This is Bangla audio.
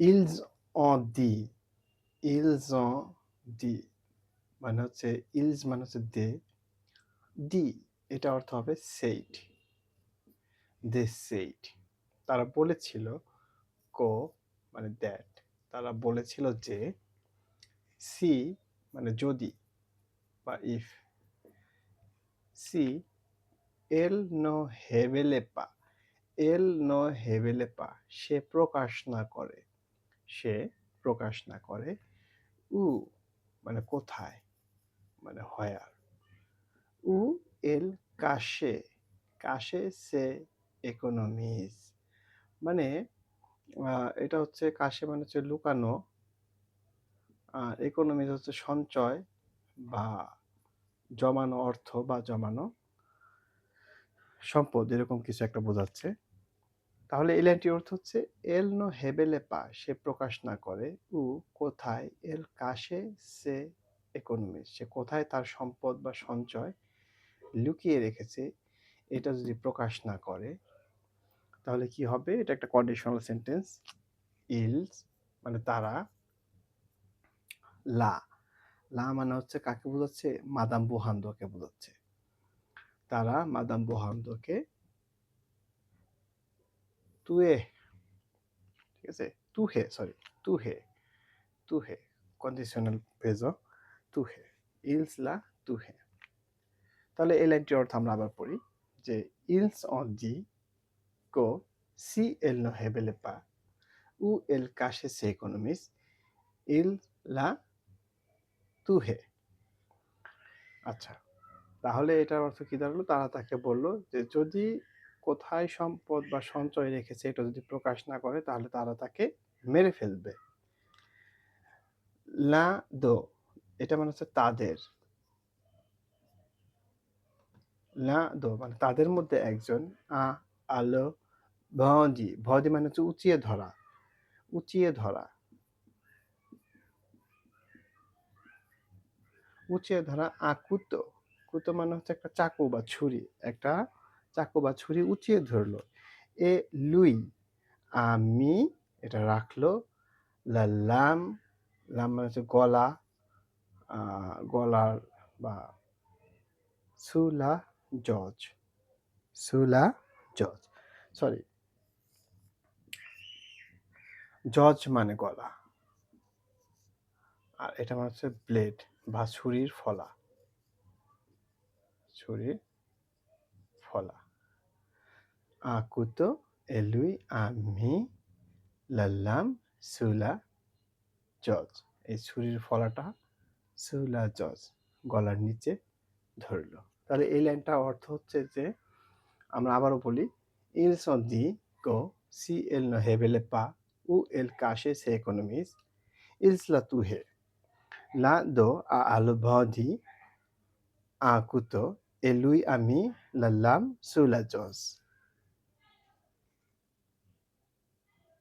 Else on the, else on the মানে হচ্ছে ইলস মানে হচ্ছে দে, দি এটা অর্থ হবে সেইড, দে সেইড তারা বলেছিল, কো মানে দ্যাট তারা বলেছিল যে, সি মানে যদি বা ইফ, সি এল নো হেভেলেপা, এল নো হেভেলেপা সে প্রকাশ না করে, সে প্রকাশ না করে, উ মানে কোথায় মানে হোয়ার, উ এল কাশে, কাশে সে ইকোনমিজ মানে এটা হচ্ছে কাশে মানে হচ্ছে লুকানো, আর ইকোনমিজ হচ্ছে সঞ্চয় বা জমানো অর্থ বা জমানো সম্পদ এরকম কিছু একটা বোঝাচ্ছে। তাহলে এই লাইনটির অর্থ হচ্ছে এল নো হেবেলে পা সে প্রকাশ না করে, উ কোথায়, এল কাশে সে ইকোনমিজ সে কোথায় তার সম্পদ বা সঞ্চয় লুকিয়ে রেখেছে, এটা যদি প্রকাশ না করে তাহলে কি হবে, এটা একটা কন্ডিশনাল সেন্টেন্স। ইলস মানে তারা, লা, লা মানে হচ্ছে কাকে বোঝাচ্ছে, মাদাম বুহান্দোকে বোঝাচ্ছে, তারা মাদাম বুহান্দোকে তুয়ে, ঠিক আছে, তুহে সরি, তুহে, তুহে কন্ডিশনাল ফ্রেজও, তুহে, ইলস লা তুহে। তাহলে এই লাইনটির অর্থ আমরা আবার পড়ি যে ইলস অন জি কো সি এল নো হেবেলে পা উ এল কাশে সে ইকোনমিস ইল লা তুহে। আচ্ছা, তাহলে এটার অর্থ কি দাঁড়ালো, তারা তাকে বলল যে যদি কোথায় সম্পদ বা সঞ্চয় রেখেছে এটা যদি প্রকাশ না করে তাহলে তারা তাকে মেরে ফেলবে। লা দো এটা মানে হচ্ছে তাদের, লা দো মানে তাদের মধ্যে একজন, আ আলো ভজি, ভজি মানে হচ্ছে উঁচিয়ে ধরা, উঁচিয়ে ধরা, উঁচিয়ে ধরা, আকুতো, কুতো মানে হচ্ছে একটা চাকু বা ছুরি, একটা চাকু বা ছুরি উঁচিয়ে ধরলো, এ লুই আমি এটা রাখলো, লাম, লাম মানে হচ্ছে গলা, গলার বা সুলা জজ, সুলা জজ সরি, জজ মানে গলা, আর এটা মানে হচ্ছে ব্লেড বা ছুরির ফলা, ছুরির ফলা, আকুতো এলুই আমি লাল্লাম সুলা জজ, এই ছুরির ফলাটা সুলা জজ গলার নিচে ধরল। তাহলে এই লাইনটা অর্থ হচ্ছে যে, আমরা আবারও বলি, ইল সন দি গো সি এল নো হেভেলে পা উ এল কাশে সে ইকোনমিস ইলস লা তুহে লা দো আ আলো ভদি আকুতো এলুই আমি লাল্লাম সুলা জজ।